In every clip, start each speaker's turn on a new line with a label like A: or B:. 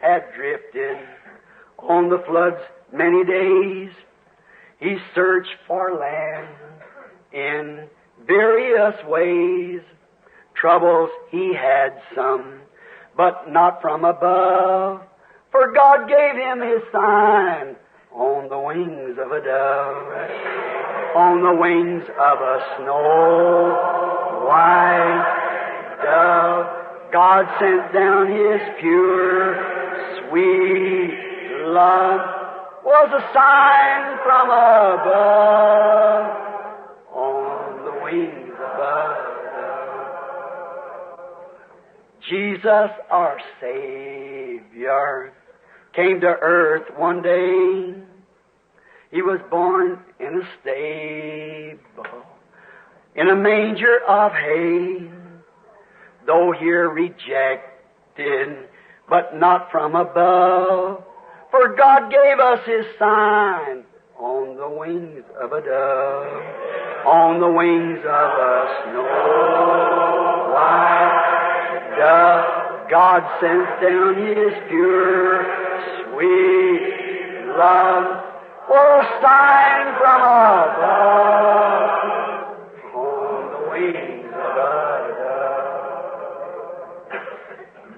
A: had drifted on the flood's many days. He searched for land in various ways. Troubles he had some, but not from above. For God gave him his sign on the wings of a dove, on the wings of a snow white dove. God sent down his pure, sweet love, was a sign from above, on the wings of a dove. Jesus, our Savior, came to earth one day. He was born in a stable, in a manger of hay. Though here rejected, but not from above, for God gave us his sign on the wings of a dove, on the wings of a snow white dove. God sent down his pure, sweet love, for a sign from above, on the wings of a dove.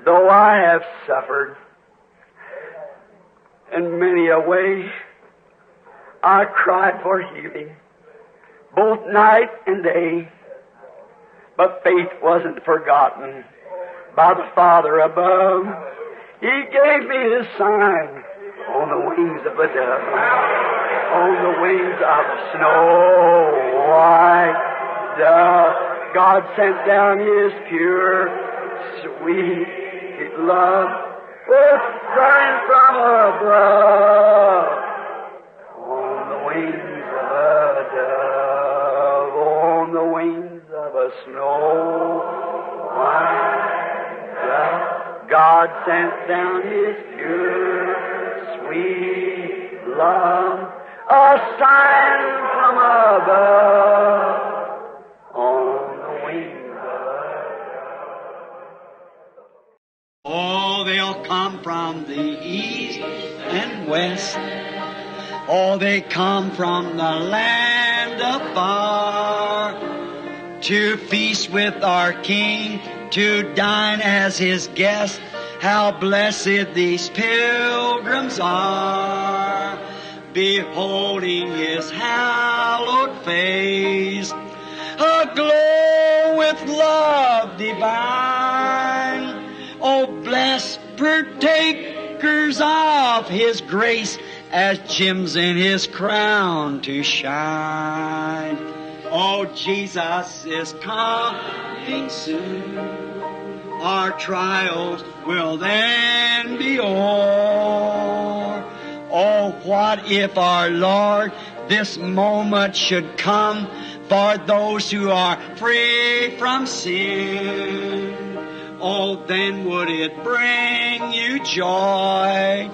A: Though I have suffered in many a way, I cried for healing, both night and day, but faith wasn't forgotten by the Father above. He gave me his sign on the wings of a dove, on the wings of a snow white dove. God sent down his pure, sweet love, with sign from above, on the wings of a dove, on the wings of a snow white dove. God sent down his pure, sweet love, a sign from above, on the wings of a dove.
B: Oh, they'll come from the east and west. Oh, they come from the land afar to feast with our King, to dine as his guest. How blessed these pilgrims are, beholding his hallowed face, aglow with love divine. Oh, blessed partakers of his grace, as gems in his crown to shine. Oh, Jesus is coming soon. Our trials will then be o'er. Oh, what if our Lord this moment should come for those who are free from sin? Oh, then would it bring you joy,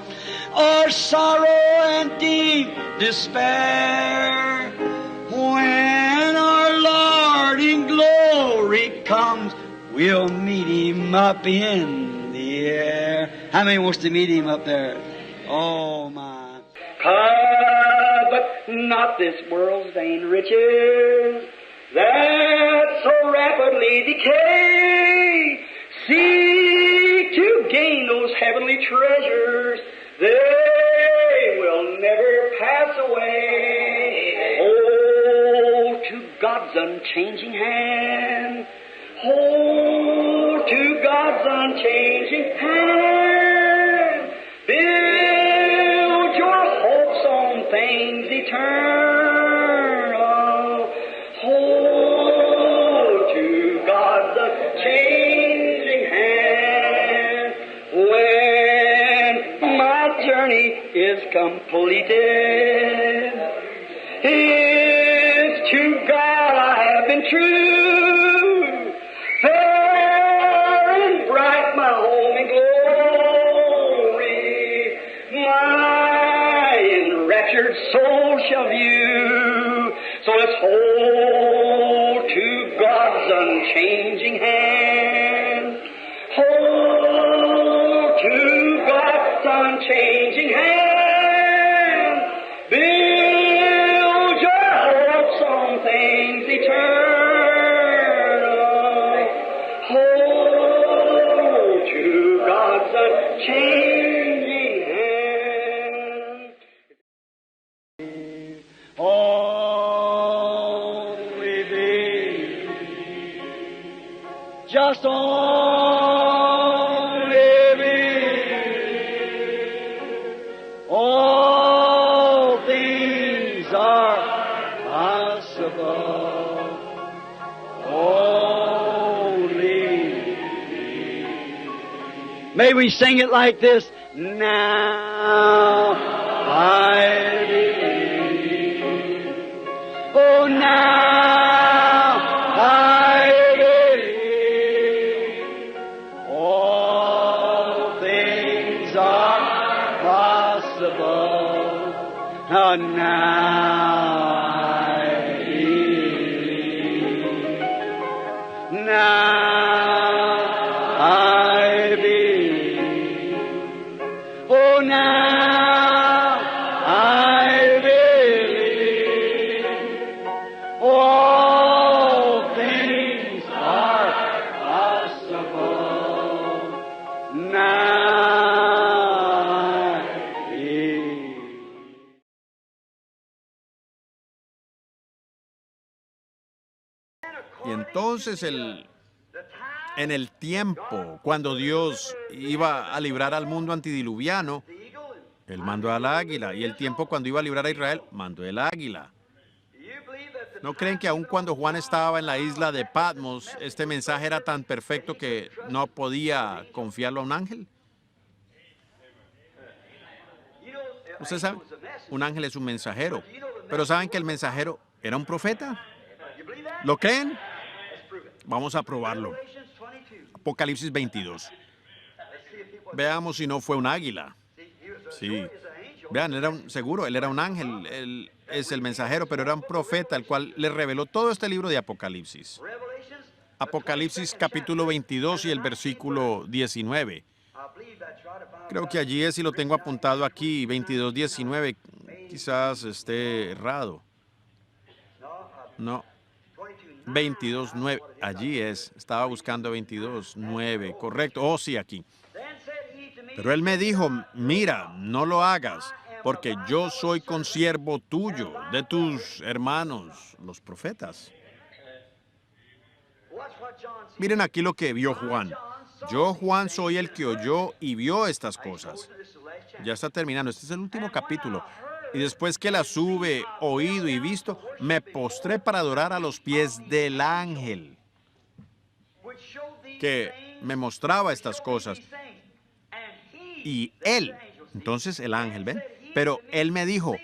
B: or sorrow and deep despair? When our Lord in glory comes, we'll meet him up in the air. How many wants to meet him up there? Oh, my.
A: But not this world's vain riches that so rapidly decay. Seek to gain those heavenly treasures, they will never pass away. Hold to God's unchanging hand. Hold to God's unchanging hand. Build your hopes on things eternal. Hold to God's unchanging hand. When my journey is completed, it's to God I have been true. Fair and bright my home in glory, my enraptured soul shall view. So let's hold to God's unchanging hand. Hold to God
B: just only believe. All things are possible. Only believe. May we sing it like this. Now I believe. Oh, now I believe. All things are possible. Oh, now I believe. Now I believe. Oh, now I believe. All things are possible. Now I believe.
C: Y entonces en el tiempo, cuando Dios iba a librar al mundo antidiluviano, Él mandó al águila. Y el tiempo cuando iba a librar a Israel, mandó el águila. ¿No creen que aun cuando Juan estaba en la isla de Patmos, este mensaje era tan perfecto que no podía confiarlo a un ángel? Ustedes saben, un ángel es un mensajero. Pero ¿saben que el mensajero era un profeta? ¿Lo creen? Vamos a probarlo. Apocalipsis 22. Veamos si no fue un águila. Sí. Vean, seguro, él era un ángel, él es el mensajero, pero era un profeta, el cual le reveló todo este libro de Apocalipsis. Apocalipsis capítulo 22 y el versículo 19. Creo que allí es, y lo tengo apuntado aquí, 22, 19. Quizás esté errado. No. 22, 9. Allí es. Estaba buscando 22, 9. Correcto. Oh, sí, aquí. Pero él me dijo, mira, no lo hagas, porque yo soy consiervo tuyo, de tus hermanos, los profetas. Miren aquí lo que vio Juan. Yo, Juan, soy el que oyó y vio estas cosas. Ya está terminando. Este es el último capítulo. Y después que las hube oído y visto, me postré para adorar a los pies del ángel que me mostraba estas cosas. Y él, entonces el ángel, ¿ven? Pero él me dijo,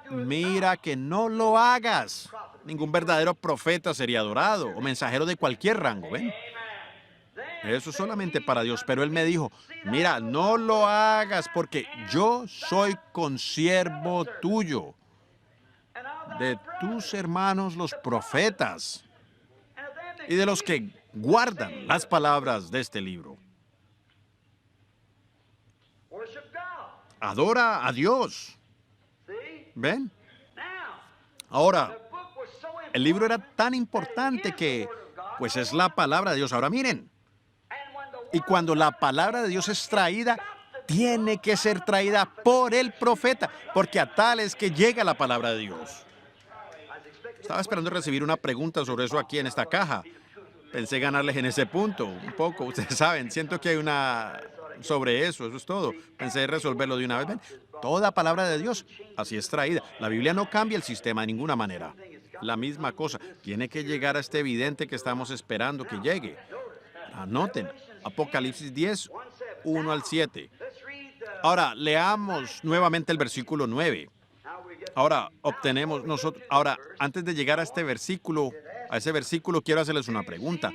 C: mira que no lo hagas. Ningún verdadero profeta sería adorado o mensajero de cualquier rango, ¿ven? Eso es solamente para Dios. Pero él me dijo, mira, no lo hagas porque yo soy consiervo tuyo, de tus hermanos los profetas y de los que guardan las palabras de este libro. Adora a Dios. ¿Ven? Ahora, el libro era tan importante que, pues es la palabra de Dios. Ahora miren, y cuando la palabra de Dios es traída, tiene que ser traída por el profeta, porque a tal es que llega la palabra de Dios. Estaba esperando recibir una pregunta sobre eso aquí en esta caja. Pensé ganarles en ese punto, un poco. Ustedes saben, siento que hay una sobre eso es todo. Pensé resolverlo de una vez. ¿Ven? Toda palabra de Dios así es traída. La Biblia no cambia el sistema de ninguna manera. La misma cosa. Tiene que llegar a este evidente que estamos esperando que llegue. Anoten. Apocalipsis 10, 1 al 7. Ahora, leamos nuevamente el versículo 9. Ahora, obtenemos nosotros... Ahora, antes de llegar a ese versículo, quiero hacerles una pregunta.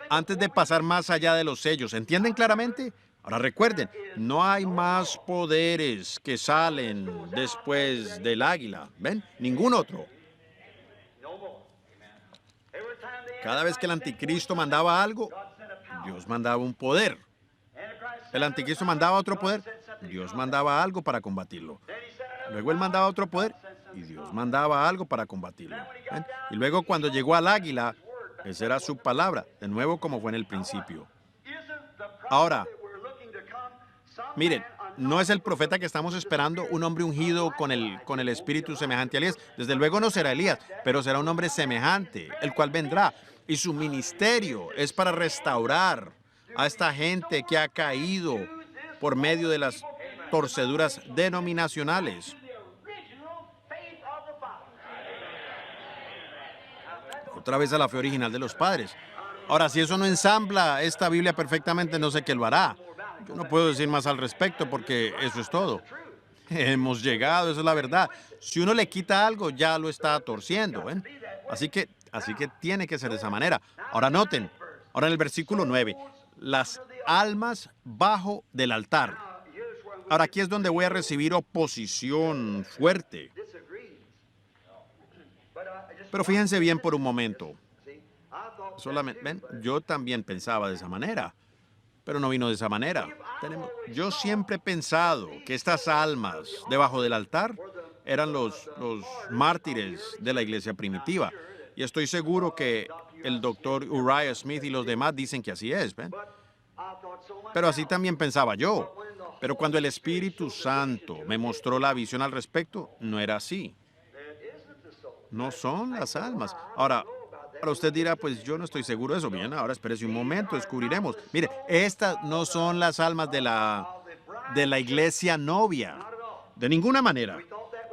C: Antes de pasar más allá de los sellos, ¿entienden claramente? Ahora recuerden, no hay más poderes que salen después del águila. ¿Ven? Ningún otro. Cada vez que el anticristo mandaba algo, Dios mandaba un poder. El anticristo mandaba otro poder, Dios mandaba algo para combatirlo. Luego él mandaba otro poder y Dios mandaba algo para combatirlo. ¿Ven? Y luego cuando llegó al águila, esa era su palabra, de nuevo como fue en el principio. Ahora, miren, no es el profeta que estamos esperando, un hombre ungido con el espíritu semejante a Elías. Desde luego no será Elías, pero será un hombre semejante, el cual vendrá. Y su ministerio es para restaurar a esta gente que ha caído por medio de las torceduras denominacionales. Otra vez a la fe original de los padres. Ahora, si eso no ensambla esta Biblia perfectamente, no sé qué lo hará. Yo no puedo decir más al respecto porque eso es todo. Hemos llegado, eso es la verdad. Si uno le quita algo, ya lo está torciendo, ¿ven? Así que tiene que ser de esa manera. Ahora noten, ahora en el versículo 9, las almas bajo del altar. Ahora aquí es donde voy a recibir oposición fuerte. Pero fíjense bien por un momento. Solamente, ¿ven? Yo también pensaba de esa manera, pero no vino de esa manera. Yo siempre he pensado que estas almas debajo del altar eran los mártires de la iglesia primitiva. Y estoy seguro que el doctor Uriah Smith y los demás dicen que así es, ¿ven? Pero así también pensaba yo. Pero cuando el Espíritu Santo me mostró la visión al respecto, no era así. No son las almas. Ahora usted dirá, pues yo no estoy seguro de eso. Bien, ahora espérese un momento, descubriremos. Mire, estas no son las almas de la iglesia novia. De ninguna manera.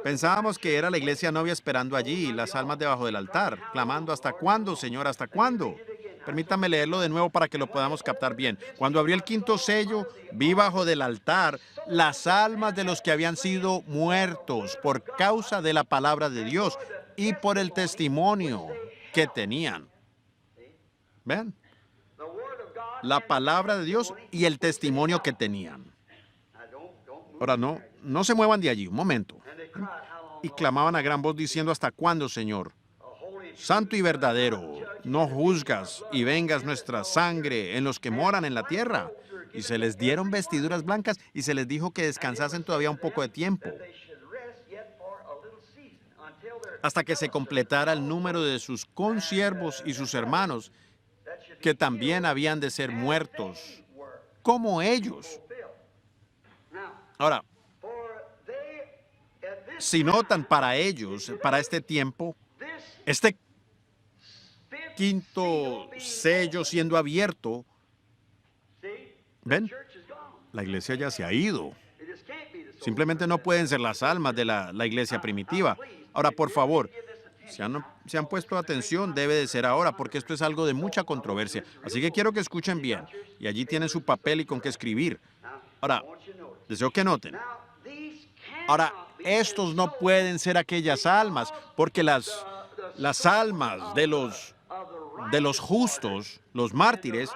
C: Pensábamos que era la iglesia novia esperando allí, las almas debajo del altar, clamando, ¿hasta cuándo, Señor? ¿Hasta cuándo? Permítame leerlo de nuevo para que lo podamos captar bien. Cuando abrió el quinto sello, vi bajo del altar las almas de los que habían sido muertos por causa de la palabra de Dios y por el testimonio que tenían. ¿Ven? La palabra de Dios y el testimonio que tenían. Ahora no se muevan de allí, un momento. Y clamaban a gran voz diciendo, ¿hasta cuándo, Señor? Santo y verdadero, no juzgas y vengas nuestra sangre en los que moran en la tierra. Y se les dieron vestiduras blancas y se les dijo que descansasen todavía un poco de tiempo, hasta que se completara el número de sus consiervos y sus hermanos, que también habían de ser muertos, como ellos. Ahora, si notan para ellos, para este tiempo, este quinto sello siendo abierto, ¿ven? La iglesia ya se ha ido. Simplemente no pueden ser las almas de la iglesia primitiva. Ahora, por favor, si han puesto atención, debe de ser ahora, porque esto es algo de mucha controversia. Así que quiero que escuchen bien. Y allí tienen su papel y con qué escribir. Ahora, deseo que noten. Ahora, estos no pueden ser aquellas almas, porque las almas de los justos, los mártires,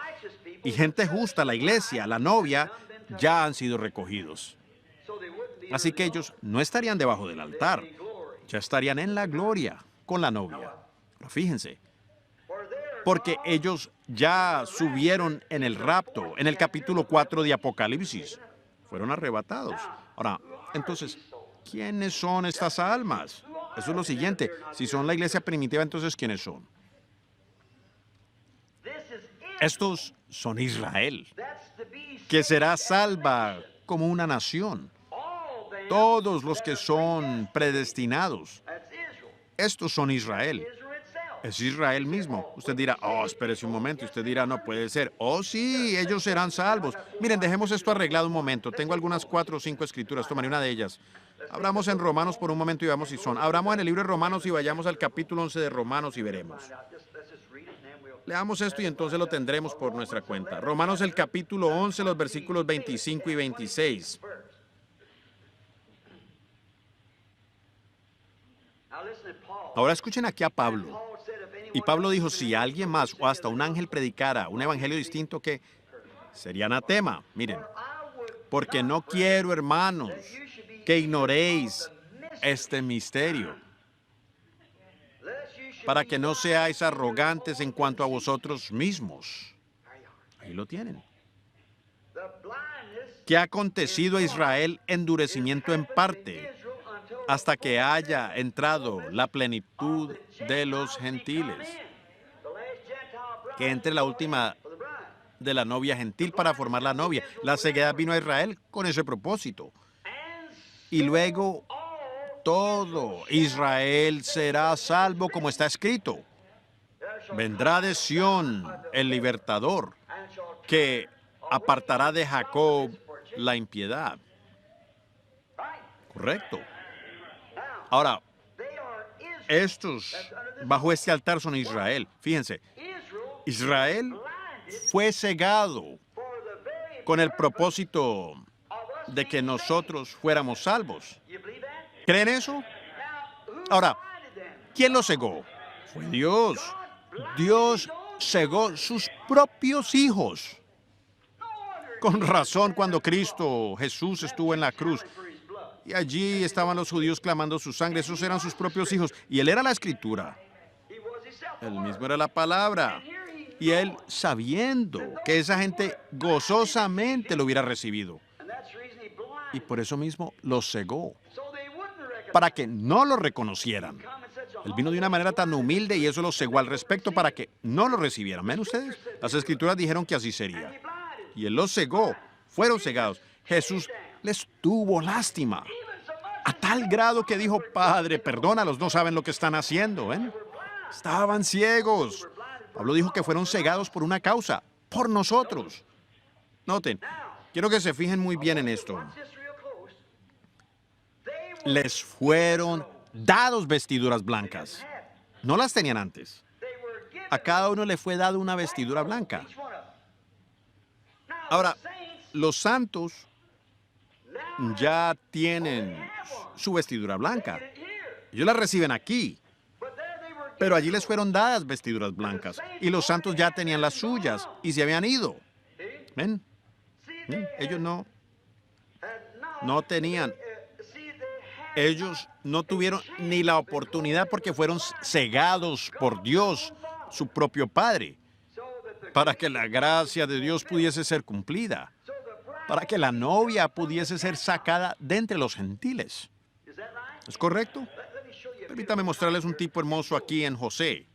C: y gente justa, la iglesia, la novia, ya han sido recogidos. Así que ellos no estarían debajo del altar, ya estarían en la gloria con la novia. Pero fíjense, porque ellos ya subieron en el rapto, en el capítulo 4 de Apocalipsis. Fueron arrebatados. Ahora, entonces, ¿quiénes son estas almas? Eso es lo siguiente. Si son la iglesia primitiva, entonces, ¿quiénes son? Estos son Israel, que será salva como una nación. Todos los que son predestinados, estos son Israel. Es Israel mismo. Usted dirá, espérese un momento. Usted dirá, no puede ser. Sí, ellos serán salvos. Miren, dejemos esto arreglado un momento. Tengo algunas 4 o 5 escrituras. Tomaré una de ellas. Abramos en Romanos por un momento y veamos si son. Abramos en el libro de Romanos y vayamos al capítulo 11 de Romanos y veremos. Leamos esto y entonces lo tendremos por nuestra cuenta. Romanos el capítulo 11, los versículos 25 y 26. Ahora escuchen aquí a Pablo. Y Pablo dijo, si alguien más o hasta un ángel predicara un evangelio distinto, que sería anatema. Miren, porque no quiero, hermanos, que ignoréis este misterio, para que no seáis arrogantes en cuanto a vosotros mismos. Ahí lo tienen. ¿Qué ha acontecido a Israel? Endurecimiento en parte, hasta que haya entrado la plenitud de los gentiles. Que entre la última de la novia gentil para formar la novia. La ceguedad vino a Israel con ese propósito. Y luego todo Israel será salvo como está escrito. Vendrá de Sión el libertador, que apartará de Jacob la impiedad. Correcto. Ahora, estos bajo este altar son Israel. Fíjense, Israel fue cegado con el propósito de que nosotros fuéramos salvos. ¿Creen eso? Ahora, ¿quién lo cegó? Fue Dios. Dios cegó sus propios hijos. Con razón, cuando Cristo Jesús estuvo en la cruz, y allí estaban los judíos clamando su sangre, esos eran sus propios hijos, y Él era la Escritura. Él mismo era la palabra. Y Él, sabiendo que esa gente gozosamente lo hubiera recibido, y por eso mismo los cegó, para que no lo reconocieran. Él vino de una manera tan humilde y eso los cegó al respecto para que no lo recibieran. ¿Ven ustedes? Las Escrituras dijeron que así sería. Y Él los cegó. Fueron cegados. Jesús les tuvo lástima. A tal grado que dijo, Padre, perdónalos, no saben lo que están haciendo. ¿Ven? Estaban ciegos. Pablo dijo que fueron cegados por una causa, por nosotros. Noten, quiero que se fijen muy bien en esto. Les fueron dados vestiduras blancas. No las tenían antes. A cada uno le fue dado una vestidura blanca. Ahora, los santos ya tienen su vestidura blanca. Ellos la reciben aquí. Pero allí les fueron dadas vestiduras blancas. Y los santos ya tenían las suyas y se habían ido. ¿Ven? ¿Ven? Ellos no tenían. Ellos no tuvieron ni la oportunidad porque fueron cegados por Dios, su propio Padre, para que la gracia de Dios pudiese ser cumplida, para que la novia pudiese ser sacada de entre los gentiles. ¿Es correcto? Permítame mostrarles un tipo hermoso aquí en José.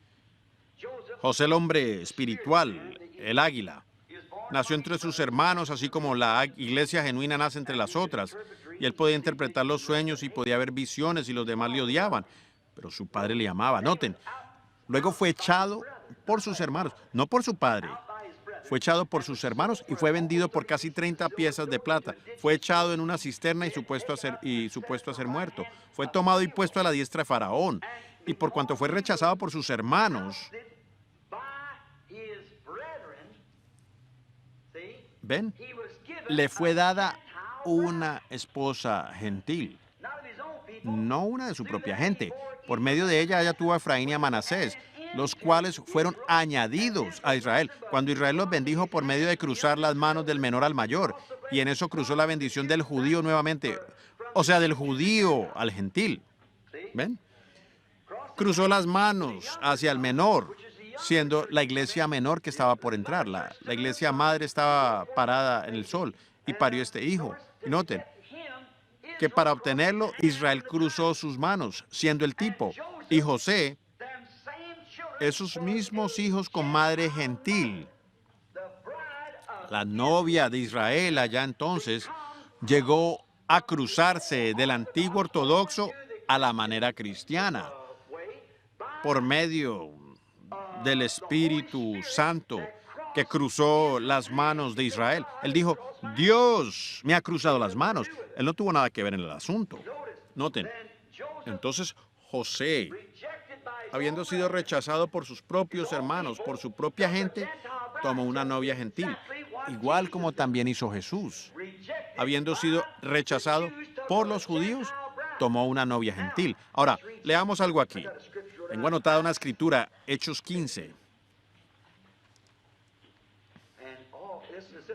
C: José, el hombre espiritual, el águila, nació entre sus hermanos, así como la iglesia genuina nace entre las otras. Y él podía interpretar los sueños y podía ver visiones y los demás le odiaban. Pero su padre le amaba. Noten, luego fue echado por sus hermanos, no por su padre. Fue echado por sus hermanos y fue vendido por casi 30 piezas de plata. Fue echado en una cisterna y supuesto a ser muerto. Fue tomado y puesto a la diestra de Faraón. Y por cuanto fue rechazado por sus hermanos, ¿ven? Le fue dada una esposa gentil, no una de su propia gente. Por medio de ella tuvo a Efraín y a Manasés, los cuales fueron añadidos a Israel, cuando Israel los bendijo por medio de cruzar las manos del menor al mayor, y en eso cruzó la bendición del judío nuevamente, o sea, del judío al gentil. ¿Ven? Cruzó las manos hacia el menor, siendo la iglesia menor que estaba por entrar. La iglesia madre estaba parada en el sol y parió este hijo. Y noten que para obtenerlo, Israel cruzó sus manos, siendo el tipo. Y José, esos mismos hijos con madre gentil, la novia de Israel allá entonces, llegó a cruzarse del antiguo ortodoxo a la manera cristiana, por medio del Espíritu Santo que cruzó las manos de Israel. Él dijo, Dios me ha cruzado las manos. Él no tuvo nada que ver en el asunto. Noten, entonces José, habiendo sido rechazado por sus propios hermanos, por su propia gente, tomó una novia gentil, igual como también hizo Jesús. Habiendo sido rechazado por los judíos, tomó una novia gentil. Ahora, leamos algo aquí. Tengo anotada una escritura, Hechos 15.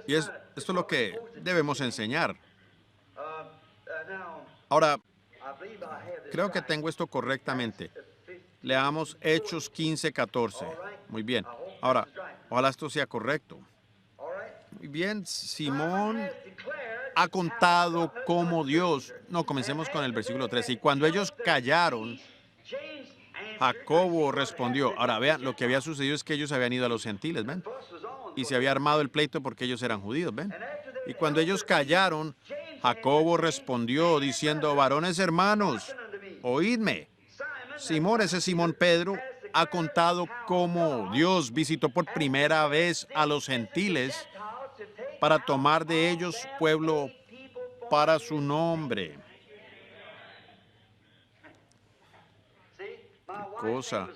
C: Y esto es lo que debemos enseñar. Ahora, creo que tengo esto correctamente. Leamos Hechos 15, 14. Muy bien. Ahora, ojalá esto sea correcto. Muy bien, Simón ha contado cómo Dios... No, comencemos con el versículo 13. Y cuando ellos callaron, Jacobo respondió. Ahora, vean, lo que había sucedido es que ellos habían ido a los gentiles, ¿ven? y se había armado el pleito porque ellos eran judíos, ¿ven? Y cuando ellos callaron, Jacobo respondió diciendo, varones hermanos, oídme. Simón, ese Simón Pedro, ha contado cómo Dios visitó por primera vez a los gentiles para tomar de ellos pueblo para su nombre. Cosa.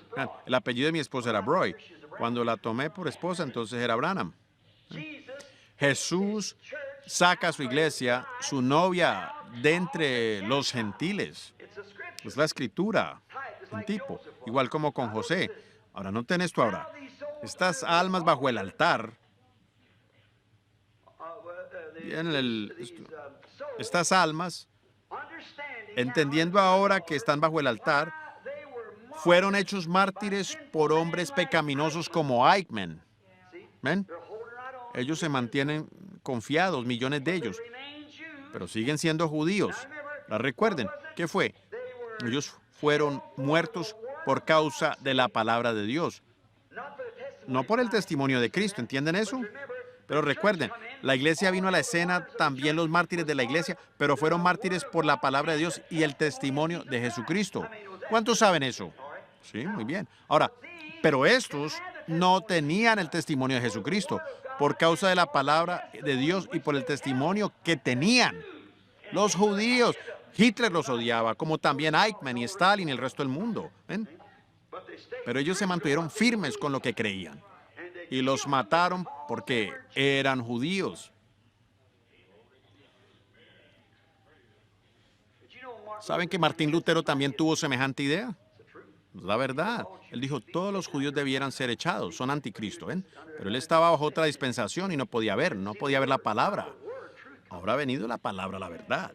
C: El apellido de mi esposa era Broy. Cuando la tomé por esposa, entonces era Branham. Jesús saca a su iglesia, su novia, de entre los gentiles. Es la escritura, un tipo, igual como con José. Ahora, noten esto ahora. Estas almas bajo el altar, estas almas, entendiendo ahora que están bajo el altar, fueron hechos mártires por hombres pecaminosos como Eichmann. ¿Ven? Ellos se mantienen confiados, millones de ellos, pero siguen siendo judíos. Recuerden, ¿qué fue? Ellos fueron muertos por causa de la palabra de Dios, no por el testimonio de Cristo. ¿Entienden eso? Pero recuerden, la iglesia vino a la escena, también los mártires de la iglesia, pero fueron mártires por la palabra de Dios y el testimonio de Jesucristo. ¿Cuántos saben eso? Sí, muy bien. Ahora, pero estos no tenían el testimonio de Jesucristo por causa de la palabra de Dios y por el testimonio que tenían. Los judíos, Hitler los odiaba, como también Eichmann y Stalin y el resto del mundo. ¿Ven? Pero ellos se mantuvieron firmes con lo que creían y los mataron porque eran judíos. ¿Saben que Martín Lutero también tuvo semejante idea? La verdad. Él dijo, todos los judíos debieran ser echados, son anticristo, ¿ven? Pero él estaba bajo otra dispensación y no podía ver la palabra. Ahora ha venido la palabra, la verdad.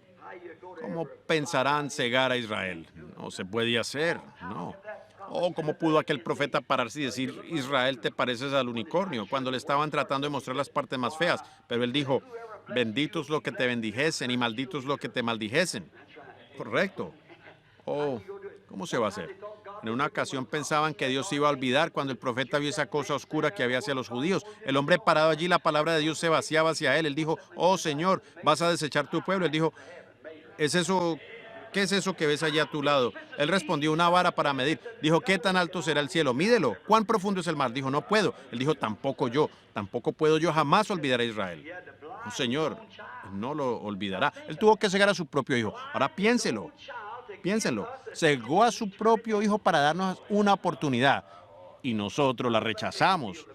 C: ¿Cómo pensarán cegar a Israel? No se puede hacer, no. Oh, ¿cómo pudo aquel profeta pararse y decir, Israel, te pareces al unicornio, cuando le estaban tratando de mostrar las partes más feas? Pero él dijo, benditos los que te bendijesen y malditos los que te maldijesen. Correcto. Oh, ¿cómo se va a hacer? En una ocasión pensaban que Dios se iba a olvidar cuando el profeta vio esa cosa oscura que había hacia los judíos. El hombre parado allí, la palabra de Dios se vaciaba hacia él. Él dijo, oh Señor, ¿vas a desechar tu pueblo? Él dijo, ¿es eso? ¿Qué es eso que ves allí a tu lado? Él respondió, una vara para medir. Dijo, ¿qué tan alto será el cielo? Mídelo. ¿Cuán profundo es el mar? Dijo, no puedo. Él dijo, tampoco puedo yo jamás olvidar a Israel. Oh, Señor, no lo olvidará. Él tuvo que cegar a su propio hijo. Ahora piénselo. Cegó a su propio hijo para darnos una oportunidad y nosotros la rechazamos.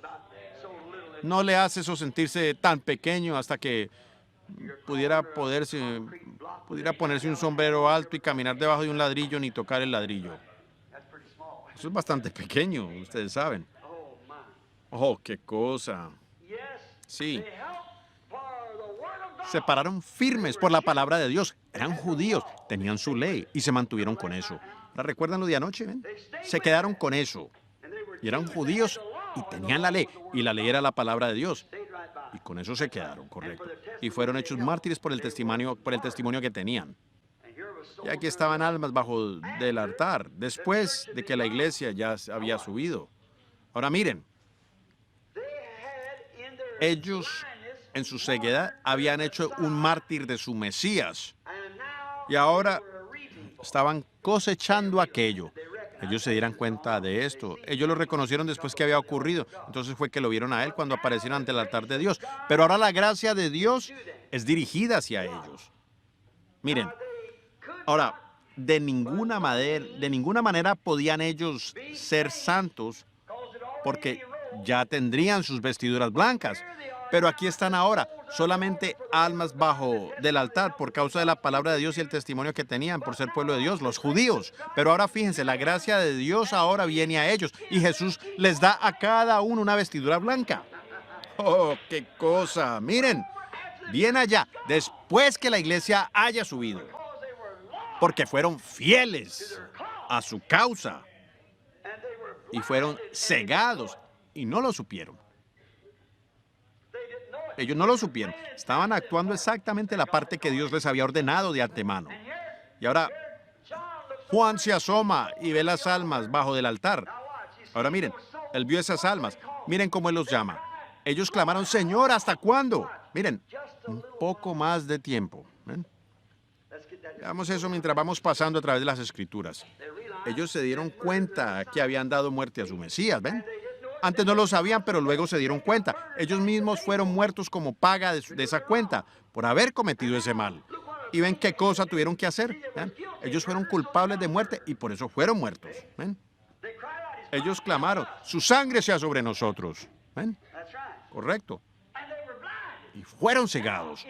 C: No le hace eso sentirse tan pequeño hasta que pudiera ponerse un sombrero alto y caminar debajo de un ladrillo ni tocar el ladrillo. Eso es bastante pequeño, ustedes saben. Oh, qué cosa. Sí. Se pararon firmes por la palabra de Dios. Eran judíos, tenían su ley y se mantuvieron con eso. ¿Recuerdan lo de anoche? ¿Ven? Se quedaron con eso. Y eran judíos y tenían la ley. Y la ley era la palabra de Dios. Y con eso se quedaron, correcto. Y fueron hechos mártires por el testimonio que tenían. Y aquí estaban almas bajo del altar, después de que la iglesia ya había subido. Ahora miren, ellos en su ceguedad habían hecho un mártir de su Mesías. Y ahora estaban cosechando aquello. Ellos se dieran cuenta de esto. Ellos lo reconocieron después que había ocurrido. Entonces fue que lo vieron a él cuando aparecieron ante el altar de Dios. Pero ahora la gracia de Dios es dirigida hacia ellos. Miren, ahora, de ninguna manera podían ellos ser santos porque ya tendrían sus vestiduras blancas. Pero aquí están ahora, solamente almas bajo del altar por causa de la palabra de Dios y el testimonio que tenían por ser pueblo de Dios, los judíos. Pero ahora fíjense, la gracia de Dios ahora viene a ellos y Jesús les da a cada uno una vestidura blanca. ¡Oh, qué cosa! Miren, bien allá, después que la iglesia haya subido, porque fueron fieles a su causa y fueron cegados y no lo supieron. Ellos no lo supieron. Estaban actuando exactamente la parte que Dios les había ordenado de antemano. Y ahora Juan se asoma y ve las almas bajo del altar. Ahora miren, él vio esas almas. Miren cómo él los llama. Ellos clamaron, Señor, ¿hasta cuándo? Miren, un poco más de tiempo. ¿Ven? Veamos eso mientras vamos pasando a través de las Escrituras. Ellos se dieron cuenta que habían dado muerte a su Mesías, ¿ven? Antes no lo sabían, pero luego se dieron cuenta. Ellos mismos fueron muertos como paga de esa cuenta por haber cometido ese mal. ¿Y ven qué cosa tuvieron que hacer? ¿Ven? Ellos fueron culpables de muerte y por eso fueron muertos. ¿Ven? Ellos clamaron, su sangre sea sobre nosotros. ¿Ven? Correcto. Y fueron cegados.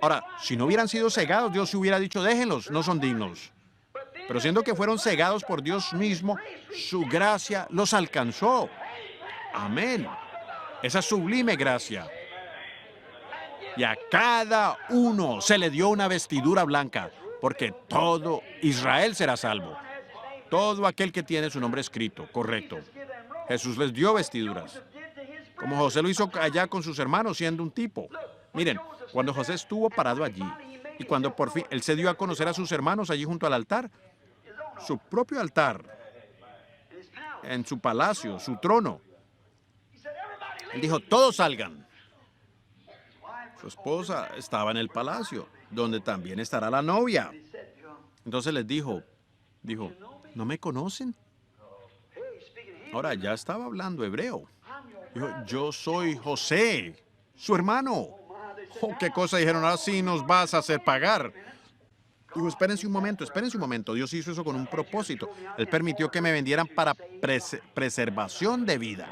C: Ahora, si no hubieran sido cegados, Dios se hubiera dicho, déjenlos, no son dignos. Pero siendo que fueron cegados por Dios mismo, su gracia los alcanzó. Amén. Esa sublime gracia. Y a cada uno se le dio una vestidura blanca, porque todo Israel será salvo. Todo aquel que tiene su nombre escrito, correcto. Jesús les dio vestiduras, como José lo hizo allá con sus hermanos siendo un tipo. Miren, cuando José estuvo parado allí y cuando por fin él se dio a conocer a sus hermanos allí junto al altar, su propio altar, en su palacio, su trono, él dijo, todos salgan. Su esposa estaba en el palacio, donde también estará la novia. Entonces les dijo, ¿no me conocen? Ahora ya estaba hablando hebreo. Dijo, yo soy José, su hermano. Oh, ¿qué cosa dijeron? Ahora sí nos vas a hacer pagar. Dijo, espérense un momento. Dios hizo eso con un propósito. Él permitió que me vendieran para preservación de vida.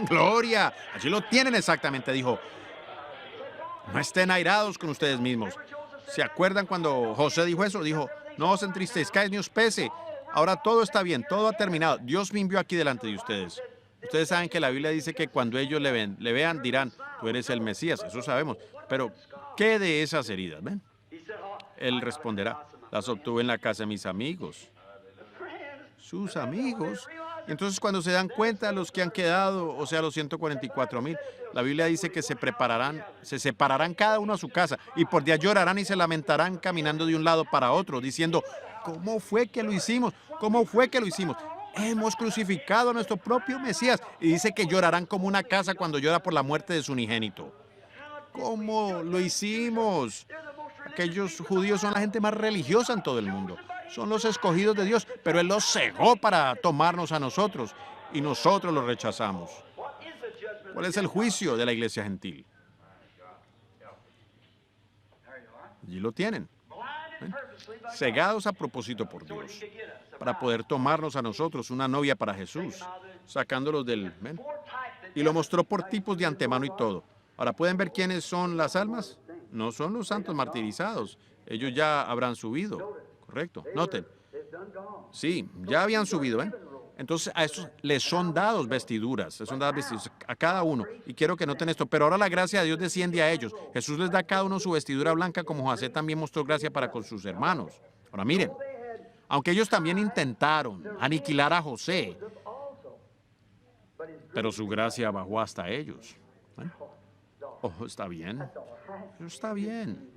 C: Gloria, allí lo tienen exactamente, dijo. No estén airados con ustedes mismos. ¿Se acuerdan cuando José dijo eso? Dijo, no os entristezcáis ni os pese. Ahora todo está bien, todo ha terminado. Dios me envió aquí delante de ustedes. Ustedes saben que la Biblia dice que cuando ellos le vean, dirán, tú eres el Mesías. Eso sabemos. Pero, ¿qué de esas heridas? ¿Ven? Él responderá, las obtuve en la casa de mis amigos. Sus amigos. Y entonces cuando se dan cuenta los que han quedado, o sea, los 144,000, la Biblia dice que se separarán cada uno a su casa y por día llorarán y se lamentarán caminando de un lado para otro, diciendo, ¿cómo fue que lo hicimos? ¿Cómo fue que lo hicimos? Hemos crucificado a nuestro propio Mesías. Y dice que llorarán como una casa cuando llora por la muerte de su unigénito. ¿Cómo lo hicimos? Aquellos judíos son la gente más religiosa en todo el mundo. Son los escogidos de Dios, pero Él los cegó para tomarnos a nosotros y nosotros los rechazamos. ¿Cuál es el juicio de la iglesia gentil? Allí lo tienen. ¿Ven? Cegados a propósito por Dios, para poder tomarnos a nosotros, una novia para Jesús, sacándolos del... ¿ven? Y lo mostró por tipos de antemano y todo. Ahora, ¿pueden ver quiénes son las almas? No son los santos martirizados. Ellos ya habrán subido. Correcto. Noten. Sí, ya habían subido, ¿ven? Entonces a estos les son dados vestiduras, les son dadas vestiduras a cada uno. Y quiero que noten esto, pero ahora la gracia de Dios desciende a ellos. Jesús les da a cada uno su vestidura blanca como José también mostró gracia para con sus hermanos. Ahora miren, aunque ellos también intentaron aniquilar a José, pero su gracia bajó hasta ellos. ¿Ven? Oh, está bien. Está bien.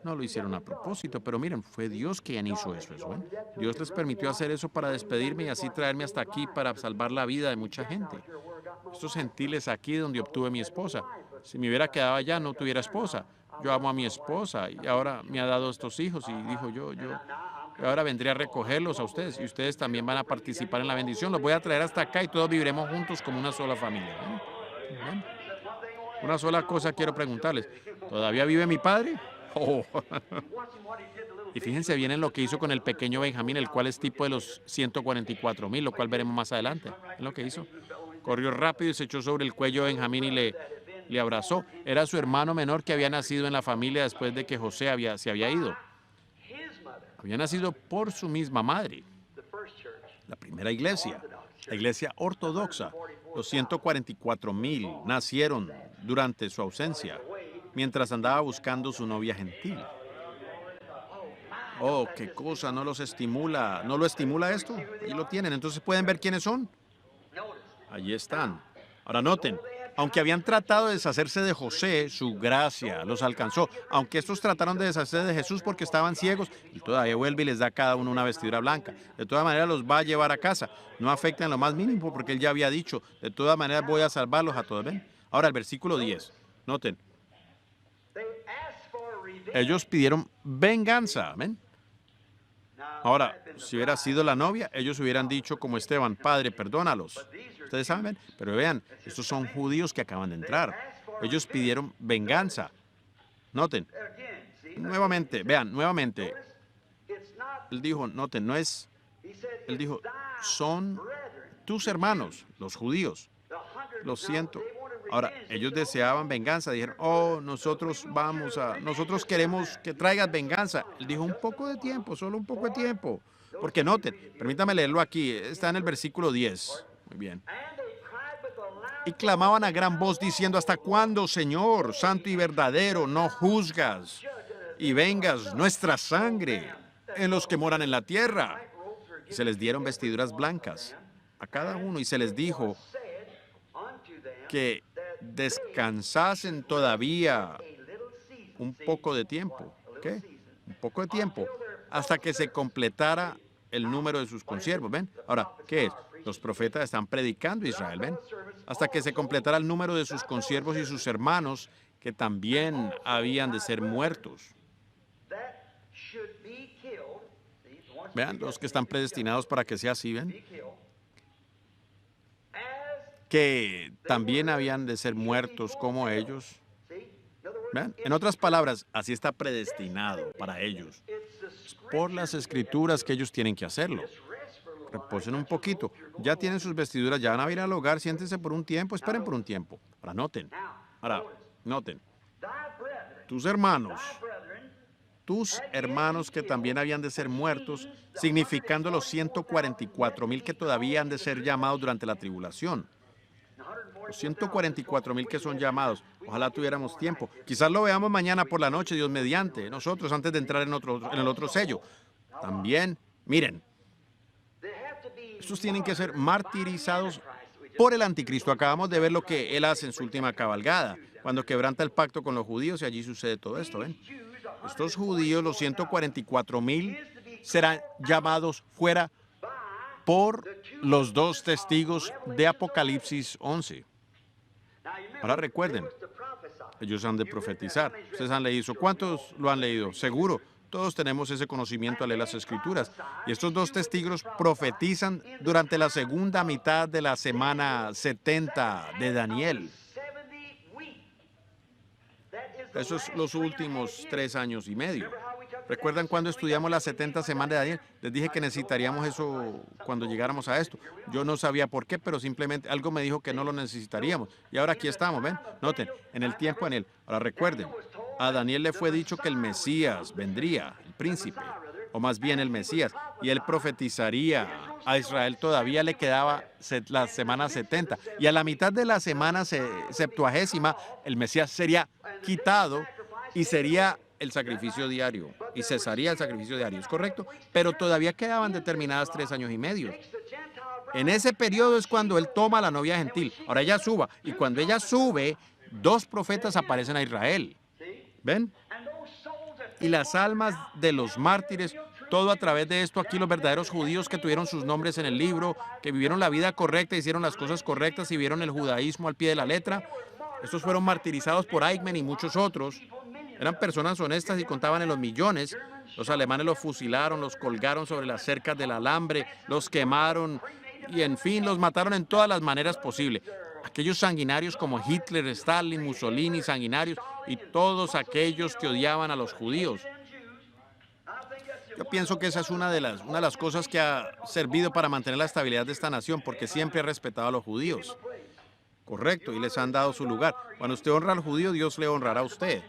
C: No lo hicieron a propósito, pero miren, fue Dios quien hizo eso. ¿Ven? Dios les permitió hacer eso para despedirme y así traerme hasta aquí para salvar la vida de mucha gente. Estos gentiles aquí donde obtuve mi esposa. Si me hubiera quedado allá, no tuviera esposa. Yo amo a mi esposa y ahora me ha dado estos hijos y dijo yo ahora vendré a recogerlos a ustedes y ustedes también van a participar en la bendición. Los voy a traer hasta acá y todos viviremos juntos como una sola familia. ¿Ven? Una sola cosa quiero preguntarles. ¿Todavía vive mi padre? Oh. Y fíjense bien en lo que hizo con el pequeño Benjamín, el cual es tipo de los 144,000, lo cual veremos más adelante. Es lo que hizo. Corrió rápido y se echó sobre el cuello de Benjamín y le abrazó. Era su hermano menor que había nacido en la familia después de que José se había ido. Había nacido por su misma madre. La primera iglesia, la iglesia ortodoxa. Los 144,000 nacieron durante su ausencia, mientras andaba buscando su novia gentil. Oh, qué cosa, ¿no los estimula? ¿No lo estimula esto? Allí lo tienen, entonces ¿pueden ver quiénes son? Allí están. Ahora noten, aunque habían tratado de deshacerse de José, su gracia los alcanzó. Aunque estos trataron de deshacerse de Jesús porque estaban ciegos, Él todavía vuelve y les da a cada uno una vestidura blanca. De todas maneras los va a llevar a casa. No afecta en lo más mínimo porque Él ya había dicho, de todas maneras voy a salvarlos a todos. ¿Ven? Ahora el versículo 10. Noten. Ellos pidieron venganza. ¿Ven? Ahora, si hubiera sido la novia, ellos hubieran dicho como Esteban, Padre, perdónalos. Ustedes saben, ¿ven? Pero vean, estos son judíos que acaban de entrar. Ellos pidieron venganza. Noten. Nuevamente, vean, nuevamente. Él dijo, noten, no es... Él dijo, son tus hermanos, los judíos. Lo siento. Ahora, ellos deseaban venganza. Dijeron, oh, nosotros queremos que traigas venganza. Él dijo, un poco de tiempo, solo un poco de tiempo. Porque noten, permítame leerlo aquí, está en el versículo 10. Muy bien. Y clamaban a gran voz diciendo, ¿hasta cuándo, Señor, santo y verdadero, no juzgas y vengas nuestra sangre en los que moran en la tierra? Y se les dieron vestiduras blancas a cada uno y se les dijo que descansasen todavía un poco de tiempo. ¿Qué? Un poco de tiempo hasta que se completara el número de sus consiervos. ¿Ven? Ahora, ¿qué es? Los profetas están predicando a Israel. ¿Ven? Hasta que se completara el número de sus consiervos y sus hermanos que también habían de ser muertos. Vean, los que están predestinados para que sea así, ¿ven? Que también habían de ser muertos como ellos. ¿Vean? En otras palabras, así está predestinado para ellos. Por las escrituras que ellos tienen que hacerlo. Reposen un poquito. Ya tienen sus vestiduras, ya van a ir al hogar, siéntense por un tiempo, esperen por un tiempo. Ahora, noten. Tus hermanos que también habían de ser muertos, significando los 144,000 que todavía han de ser llamados durante la tribulación. Los 144,000 que son llamados. Ojalá tuviéramos tiempo. Quizás lo veamos mañana por la noche, Dios mediante, nosotros, antes de entrar en el otro sello. También, miren, estos tienen que ser martirizados por el anticristo. Acabamos de ver lo que él hace en su última cabalgada, cuando quebranta el pacto con los judíos y allí sucede todo esto, ¿ven? Estos judíos, los 144,000, serán llamados fuera por los dos testigos de Apocalipsis 11. Ahora recuerden, ellos han de profetizar. Ustedes han leído eso. ¿Cuántos lo han leído? Seguro. Todos tenemos ese conocimiento al leer las Escrituras. Y estos dos testigos profetizan durante la segunda mitad de la semana 70 de Daniel. Esos son los últimos 3 años y medio. ¿Recuerdan cuando estudiamos las 70 semanas de Daniel? Les dije que necesitaríamos eso cuando llegáramos a esto. Yo no sabía por qué, pero simplemente algo me dijo que no lo necesitaríamos. Y ahora aquí estamos, ¿ven? Noten, en el tiempo de Daniel. Ahora recuerden, a Daniel le fue dicho que el Mesías vendría, el príncipe, o más bien el Mesías, y él profetizaría. A Israel todavía le quedaba la semana 70. Y a la mitad de la semana 70, el Mesías sería quitado y sería el sacrificio diario. Y cesaría el sacrificio diario, ¿es correcto? Pero todavía quedaban determinadas 3 años y medio. En ese periodo es cuando él toma a la novia gentil. Ahora ella suba. Y cuando ella sube, 2 profetas aparecen a Israel. ¿Ven? Y las almas de los mártires, todo a través de esto, aquí los verdaderos judíos que tuvieron sus nombres en el libro, que vivieron la vida correcta, hicieron las cosas correctas y vieron el judaísmo al pie de la letra, estos fueron martirizados por Eichmann y muchos otros. Eran personas honestas y contaban en los millones. Los alemanes los fusilaron, los colgaron sobre las cercas del alambre, los quemaron y, en fin, los mataron en todas las maneras posibles. Aquellos sanguinarios como Hitler, Stalin, Mussolini, sanguinarios y todos aquellos que odiaban a los judíos. Yo pienso que esa es una de las cosas que ha servido para mantener la estabilidad de esta nación, porque siempre ha respetado a los judíos. Correcto, y les han dado su lugar. Cuando usted honra al judío, Dios le honrará a usted.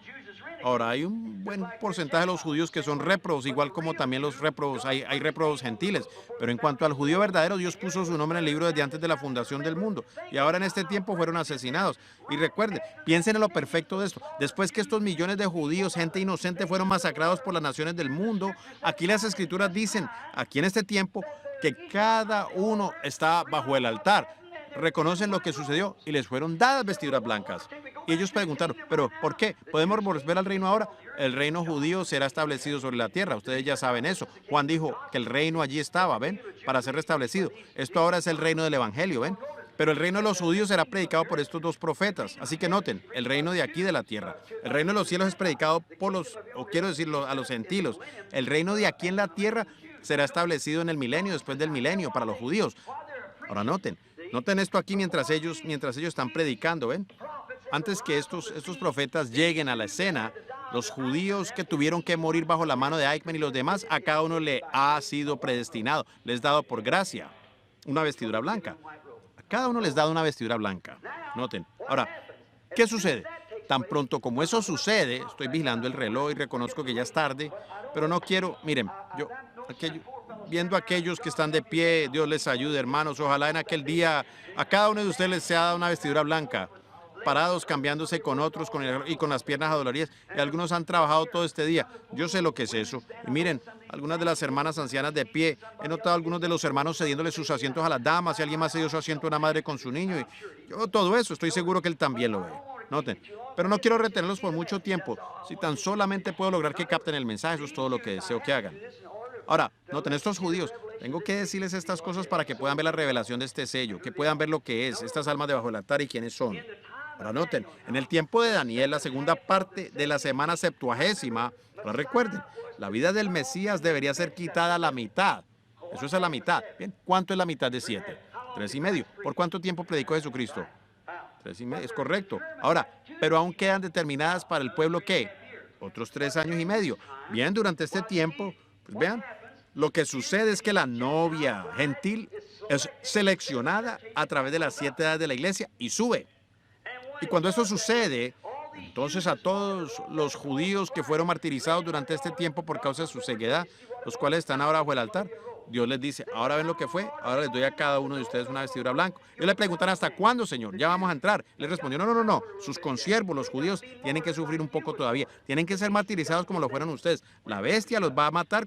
C: Ahora, hay un buen porcentaje de los judíos que son réprobos, igual como también los réprobos, hay réprobos gentiles. Pero en cuanto al judío verdadero, Dios puso su nombre en el libro desde antes de la fundación del mundo. Y ahora en este tiempo fueron asesinados. Y recuerden, piensen en lo perfecto de esto. Después que estos millones de judíos, gente inocente, fueron masacrados por las naciones del mundo, aquí las Escrituras dicen, aquí en este tiempo, que cada uno está bajo el altar. Reconocen lo que sucedió y les fueron dadas vestiduras blancas. Y ellos preguntaron, ¿pero por qué? ¿Podemos volver al reino ahora? El reino judío será establecido sobre la tierra. Ustedes ya saben eso. Juan dijo que el reino allí estaba, ¿ven? Para ser restablecido. Esto ahora es el reino del Evangelio, ¿ven? Pero el reino de los judíos será predicado por estos dos profetas. Así que noten, el reino de aquí de la tierra. El reino de los cielos es predicado por los, o quiero decirlo, a los gentiles. El reino de aquí en la tierra será establecido en el milenio, después del milenio, para los judíos. Ahora noten esto aquí mientras ellos están predicando, ¿ven? Antes que estos profetas lleguen a la escena, los judíos que tuvieron que morir bajo la mano de Eichmann y los demás, a cada uno le ha sido predestinado, les dado por gracia una vestidura blanca. A cada uno les da una vestidura blanca. Noten. Ahora, ¿qué sucede? Tan pronto como eso sucede, estoy vigilando el reloj y reconozco que ya es tarde, pero no quiero, miren, viendo a aquellos que están de pie, Dios les ayude, hermanos, ojalá en aquel día a cada uno de ustedes les sea dada una vestidura blanca, parados cambiándose con otros y con las piernas adoloridas, y algunos han trabajado todo este día. Yo sé lo que es eso. Y miren, algunas de las hermanas ancianas de pie, he notado a algunos de los hermanos cediéndole sus asientos a las damas, y alguien más cedió su asiento a una madre con su niño, y yo todo eso, estoy seguro que él también lo ve. Noten, pero no quiero retenerlos por mucho tiempo. Si tan solamente puedo lograr que capten el mensaje, eso es todo lo que deseo que hagan. Ahora, noten, estos judíos, tengo que decirles estas cosas para que puedan ver la revelación de este sello, que puedan ver lo que es, estas almas debajo del altar y quiénes son. Ahora noten, en el tiempo de Daniel, la segunda parte de la semana septuagésima, ahora recuerden, la vida del Mesías debería ser quitada a la mitad. Eso es a la mitad. Bien, ¿cuánto es la mitad de 7? 3,5. ¿Por cuánto tiempo predicó Jesucristo? 3,5, es correcto. Ahora, pero aún quedan determinadas para el pueblo, ¿qué? Otros 3,5 años. Bien, durante este tiempo, pues vean, lo que sucede es que la novia gentil es seleccionada a través de las 7 edades de la iglesia y sube. Y cuando eso sucede, entonces a todos los judíos que fueron martirizados durante este tiempo por causa de su ceguedad, los cuales están ahora bajo el altar, Dios les dice, ahora ven lo que fue, ahora les doy a cada uno de ustedes una vestidura blanca. Ellos le preguntan, ¿hasta cuándo, Señor? Ya vamos a entrar. Le respondió, no. Sus consiervos, los judíos, tienen que sufrir un poco todavía. Tienen que ser martirizados como lo fueron ustedes. La bestia los va a matar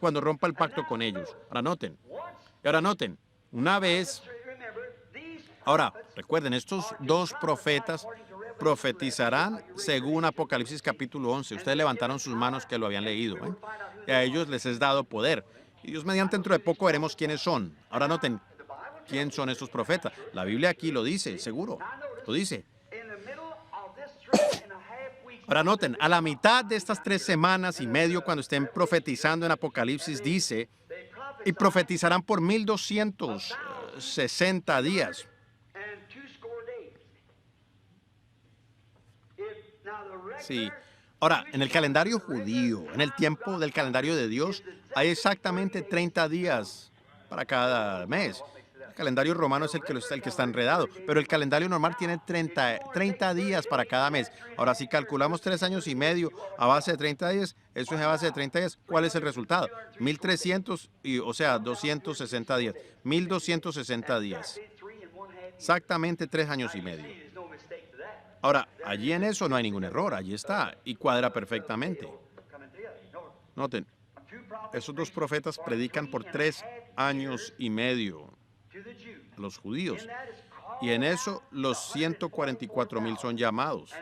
C: cuando rompa el pacto con ellos. Ahora noten, una vez... Ahora, recuerden, estos dos profetas profetizarán según Apocalipsis capítulo 11. Ustedes levantaron sus manos que lo habían leído. Y a ellos les es dado poder. Y Dios mediante dentro de poco veremos quiénes son. Ahora noten, ¿quién son estos profetas? La Biblia aquí lo dice, seguro. Lo dice. Ahora noten, a la mitad de estas 3,5 semanas, cuando estén profetizando en Apocalipsis, dice, y profetizarán por 1260 días. Sí. Ahora, en el calendario judío, en el tiempo del calendario de Dios, hay exactamente 30 días para cada mes. El calendario romano es el que está enredado, pero el calendario normal tiene 30 días para cada mes. Ahora, si calculamos 3,5 años a base de 30 días, eso es a base de 30 días, ¿cuál es el resultado? 1,300, o sea, 260 días. 1,260 días. Exactamente 3,5 años. Ahora, allí en eso no hay ningún error, allí está, y cuadra perfectamente. Noten, esos dos profetas predican por 3,5 años a los judíos, y en eso los 144,000 son llamados.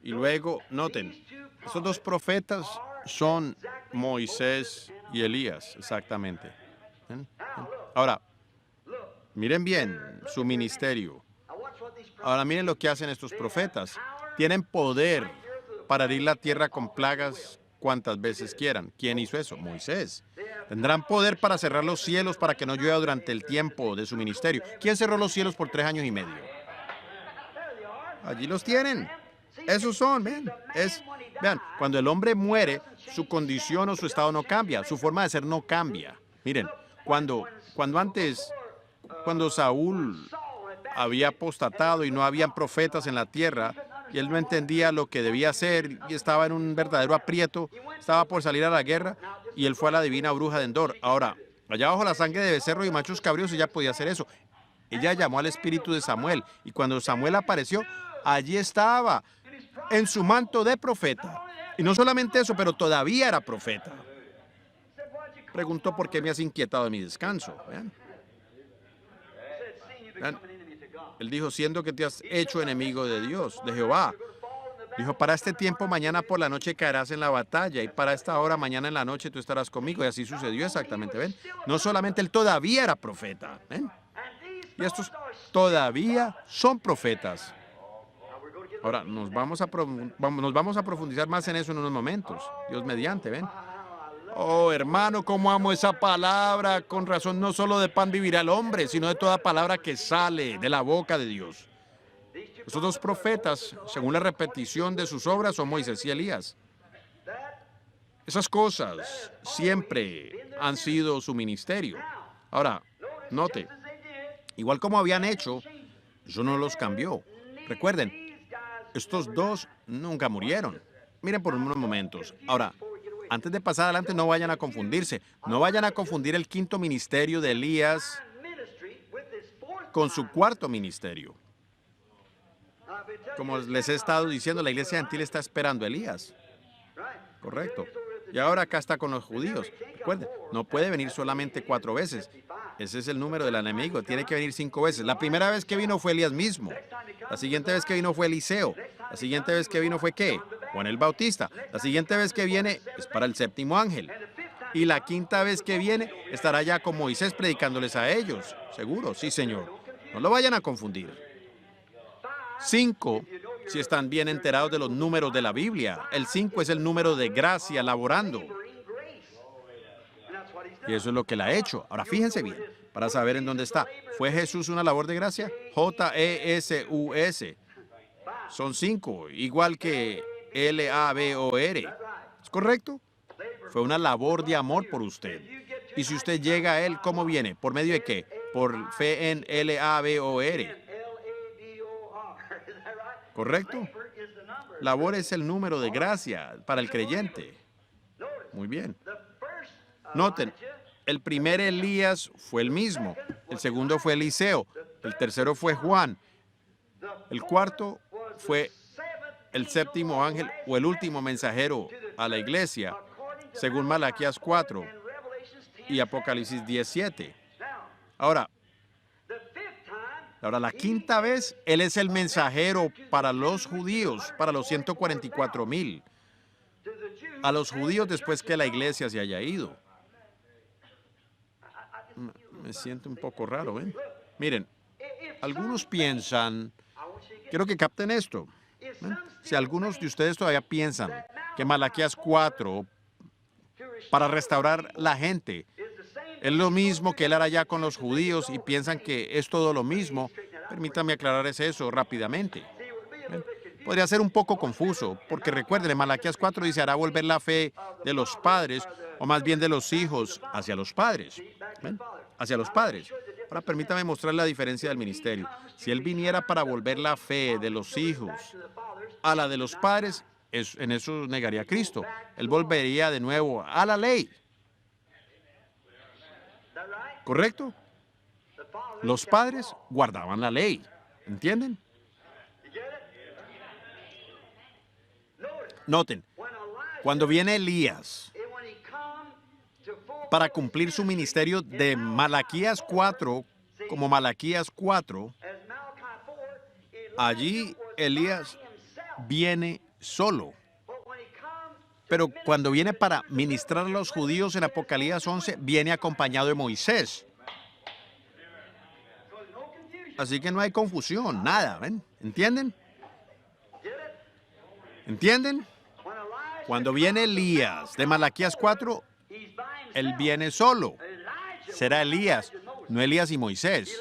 C: Y luego, noten, esos dos profetas son Moisés y Elías, exactamente. ¿Ven? Ahora, miren bien su ministerio. Ahora miren lo que hacen estos profetas. Tienen poder para herir la tierra con plagas cuantas veces quieran. ¿Quién hizo eso? Moisés. Tendrán poder para cerrar los cielos para que no llueva durante el tiempo de su ministerio. ¿Quién cerró los cielos por 3,5 años? Allí los tienen. Esos son, vean. Vean, cuando el hombre muere, su condición o su estado no cambia. Su forma de ser no cambia. Miren, cuando Saúl había apostatado y no habían profetas en la tierra, y él no entendía lo que debía hacer y estaba en un verdadero aprieto, estaba por salir a la guerra, y él fue a la divina bruja de Endor. Ahora, allá bajo la sangre de becerro y machos cabríos, ella podía hacer eso. Ella llamó al espíritu de Samuel, y cuando Samuel apareció, allí estaba, en su manto de profeta. Y no solamente eso, pero todavía era profeta. Preguntó, ¿por qué me has inquietado en mi descanso? Vean. Él dijo, siendo que te has hecho enemigo de Dios, de Jehová. Dijo, para este tiempo mañana por la noche caerás en la batalla, y para esta hora mañana en la noche tú estarás conmigo. Y así sucedió exactamente, ¿ven? No solamente él todavía era profeta, ¿ven? Y todavía son profetas. Ahora, nos vamos a profundizar más en eso en unos momentos. Dios mediante, ¿ven? Oh, hermano, cómo amo esa palabra. Con razón, no solo de pan vivirá el hombre, sino de toda palabra que sale de la boca de Dios. Esos dos profetas, según la repetición de sus obras, son Moisés y Elías. Esas cosas siempre han sido su ministerio. Ahora, note, igual como habían hecho, eso no los cambió. Recuerden, estos dos nunca murieron. Miren por unos momentos. Ahora, antes de pasar adelante, no vayan a confundirse. No vayan a confundir el quinto ministerio de Elías con su cuarto ministerio. Como les he estado diciendo, la iglesia gentil está esperando a Elías. Correcto. Y ahora acá está con los judíos. Recuerden, no puede venir solamente 4 veces. Ese es el número del enemigo. Tiene que venir 5 veces. La primera vez que vino fue Elías mismo. La siguiente vez que vino fue Eliseo. La siguiente vez que vino fue ¿qué? Juan el Bautista. La siguiente vez que viene es para el séptimo ángel. Y la quinta vez que viene estará ya con Moisés predicándoles a ellos. Seguro, sí, Señor. No lo vayan a confundir. 5, si están bien enterados de los números de la Biblia. El 5 es el número de gracia laborando. Y eso es lo que él ha hecho. Ahora fíjense bien, para saber en dónde está. ¿Fue Jesús una labor de gracia? J-E-S-U-S. Son 5, igual que L-A-B-O-R. ¿Es correcto? Fue una labor de amor por usted. Y si usted llega a él, ¿cómo viene? ¿Por medio de qué? Por fe en L-A-B-O-R. ¿Correcto? Labor es el número de gracia para el creyente. Muy bien. Noten, el primer Elías fue el mismo, el segundo fue Eliseo, el tercero fue Juan, el cuarto fue el séptimo ángel o el último mensajero a la iglesia, según Malaquías 4 y Apocalipsis 17. Ahora, la quinta vez, él es el mensajero para los judíos, para los 144,000. A los judíos después que la iglesia se haya ido. Me siento un poco raro, ¿ven? Miren, algunos piensan, quiero que capten esto. ¿Ven? Si algunos de ustedes todavía piensan que Malaquías 4, para restaurar la gente, es lo mismo que él hará ya con los judíos y piensan que es todo lo mismo, permítanme aclararles eso rápidamente. ¿Ven? Podría ser un poco confuso, porque recuerden, en Malaquías 4 dice, hará volver la fe de los padres, o más bien de los hijos, hacia los padres. ¿Ven? Hacia los padres. Ahora permítame mostrar la diferencia del ministerio. Si él viniera para volver la fe de los hijos a la de los padres, en eso negaría a Cristo. Él volvería de nuevo a la ley. ¿Correcto? Los padres guardaban la ley. ¿Entienden? Noten, cuando viene Elías para cumplir su ministerio de Malaquías 4, como Malaquías 4, allí Elías viene solo. Pero cuando viene para ministrar a los judíos en Apocalipsis 11, viene acompañado de Moisés. Así que no hay confusión, nada, ¿ven? ¿Entienden? ¿Entienden? Cuando viene Elías de Malaquías 4, él viene solo. Será Elías, no Elías y Moisés.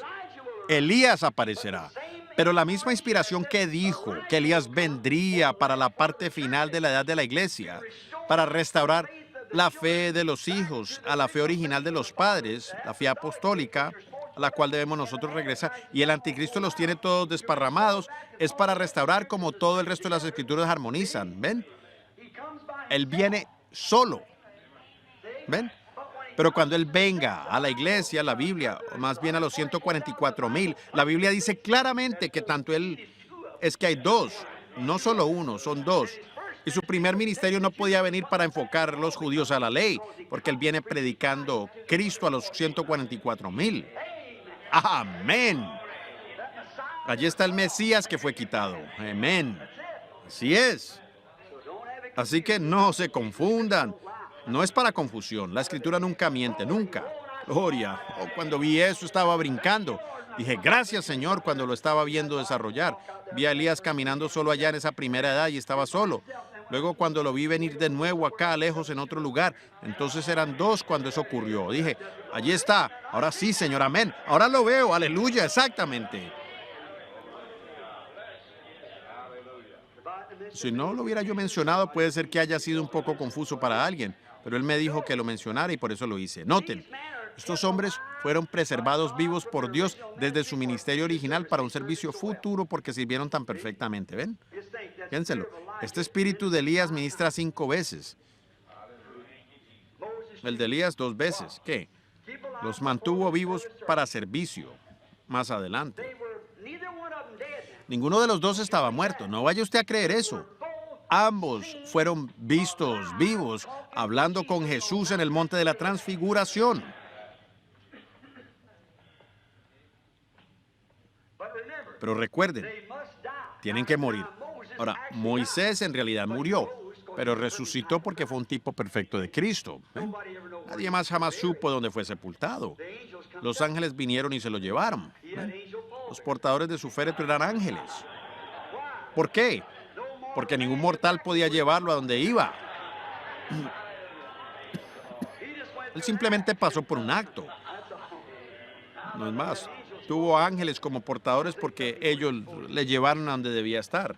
C: Elías aparecerá. Pero la misma inspiración que dijo que Elías vendría para la parte final de la edad de la iglesia, para restaurar la fe de los hijos a la fe original de los padres, la fe apostólica, a la cual debemos nosotros regresar, y el anticristo los tiene todos desparramados, es para restaurar como todo el resto de las escrituras armonizan, ¿ven? Él viene solo, ¿ven? Pero cuando él venga a la iglesia, la Biblia, o más bien a los 144,000, la Biblia dice claramente que tanto él, es que hay dos, no solo uno, son dos. Y su primer ministerio no podía venir para enfocar a los judíos a la ley, porque él viene predicando Cristo a los 144,000. ¡Amén! Allí está el Mesías que fue quitado. ¡Amén! Así es. Así que no se confundan. No es para confusión. La Escritura nunca miente, nunca. Gloria. Oh, cuando vi eso estaba brincando. Dije, gracias Señor, cuando lo estaba viendo desarrollar. Vi a Elías caminando solo allá en esa primera edad y estaba solo. Luego cuando lo vi venir de nuevo acá, lejos, en otro lugar, entonces eran dos cuando eso ocurrió. Dije, allí está. Ahora sí, Señor, amén. Ahora lo veo, aleluya, exactamente. Si no lo hubiera yo mencionado, puede ser que haya sido un poco confuso para alguien, pero él me dijo que lo mencionara y por eso lo hice. Noten, estos hombres fueron preservados vivos por Dios desde su ministerio original para un servicio futuro porque sirvieron tan perfectamente. ¿Ven? Piénselo. Este espíritu de Elías ministra 5 veces. El de Elías 2 veces. ¿Qué? Los mantuvo vivos para servicio. Más adelante. Ninguno de los dos estaba muerto. No vaya usted a creer eso. Ambos fueron vistos vivos hablando con Jesús en el monte de la transfiguración. Pero recuerden, tienen que morir. Ahora, Moisés en realidad murió, pero resucitó porque fue un tipo perfecto de Cristo. Nadie más jamás supo dónde fue sepultado. Los ángeles vinieron y se lo llevaron. Los portadores de su féretro eran ángeles. ¿Por qué? Porque ningún mortal podía llevarlo a donde iba. Él simplemente pasó por un acto. No es más. Tuvo ángeles como portadores porque ellos le llevaron a donde debía estar.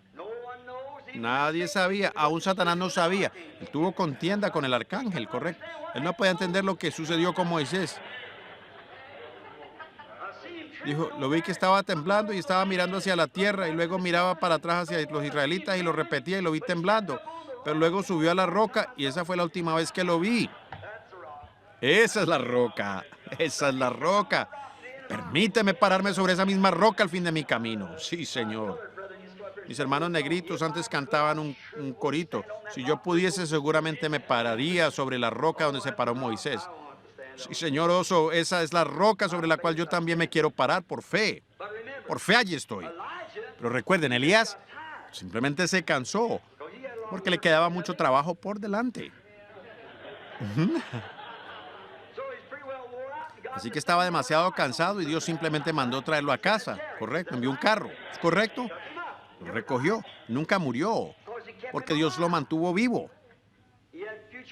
C: Nadie sabía, aún Satanás no sabía. Él tuvo contienda con el arcángel, correcto. Él no podía entender lo que sucedió con Moisés. Dijo, lo vi que estaba temblando y estaba mirando hacia la tierra y luego miraba para atrás hacia los israelitas y lo repetía y lo vi temblando. Pero luego subió a la roca y esa fue la última vez que lo vi. Esa es la roca, esa es la roca. Permíteme pararme sobre esa misma roca al fin de mi camino. Sí, Señor. Mis hermanos negritos antes cantaban un corito. Si yo pudiese, seguramente me pararía sobre la roca donde se paró Moisés. Sí, Señor Oso, esa es la roca sobre la cual yo también me quiero parar por fe. Por fe allí estoy. Pero recuerden, Elías simplemente se cansó porque le quedaba mucho trabajo por delante. Así que estaba demasiado cansado y Dios simplemente mandó traerlo a casa, ¿correcto? Envió un carro, ¿es correcto? Lo recogió, nunca murió, porque Dios lo mantuvo vivo.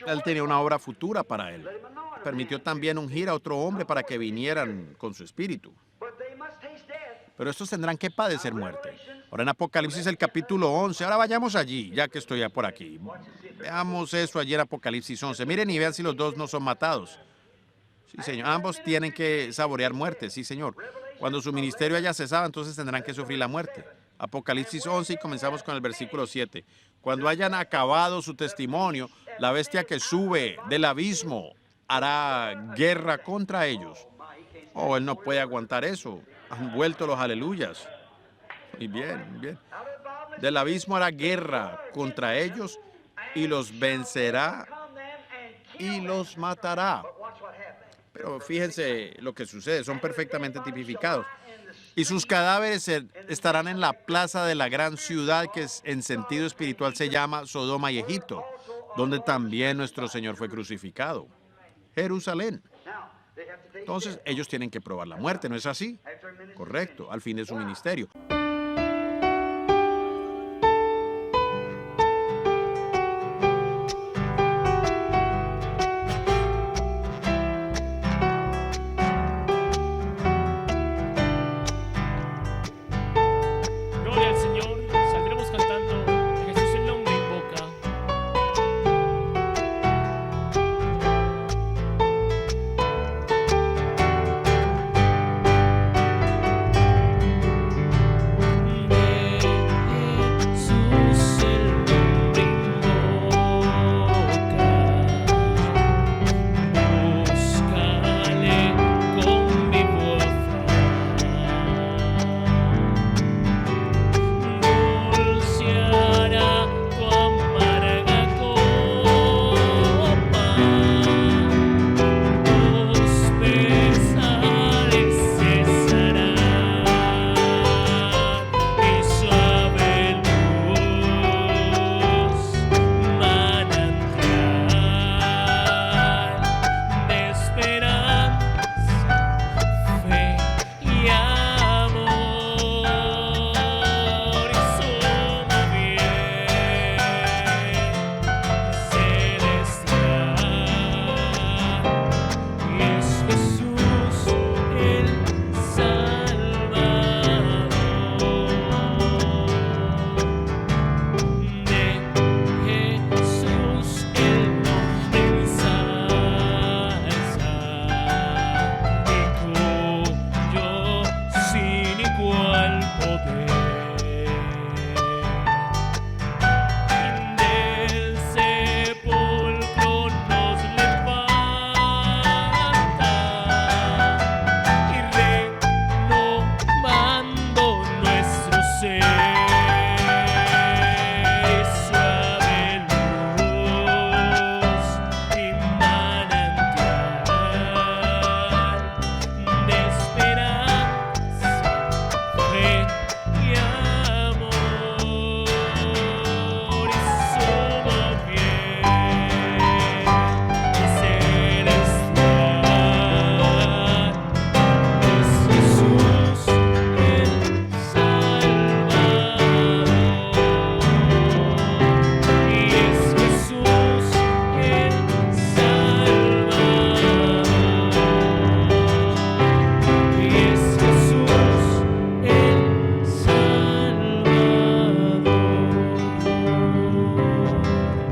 C: Él tenía una obra futura para él. Permitió también ungir a otro hombre para que vinieran con su espíritu. Pero estos tendrán que padecer muerte. Ahora en Apocalipsis el capítulo 11, ahora vayamos allí, ya que estoy ya por aquí. Veamos eso allí en Apocalipsis 11. Miren y vean si los dos no son matados. Sí, Señor. Ambos tienen que saborear muerte, sí, Señor. Cuando su ministerio haya cesado, entonces tendrán que sufrir la muerte. Apocalipsis 11 y comenzamos con el versículo 7. Cuando hayan acabado su testimonio, la bestia que sube del abismo hará guerra contra ellos. Oh, él no puede aguantar eso. Han vuelto los aleluyas. Y bien, bien. Del abismo hará guerra contra ellos y los vencerá y los matará. Pero fíjense lo que sucede, son perfectamente tipificados. Y sus cadáveres estarán en la plaza de la gran ciudad que en sentido espiritual se llama Sodoma y Egipto, donde también nuestro Señor fue crucificado. Jerusalén. Entonces ellos tienen que probar la muerte, ¿no es así? Correcto, al fin de su ministerio.
D: sing.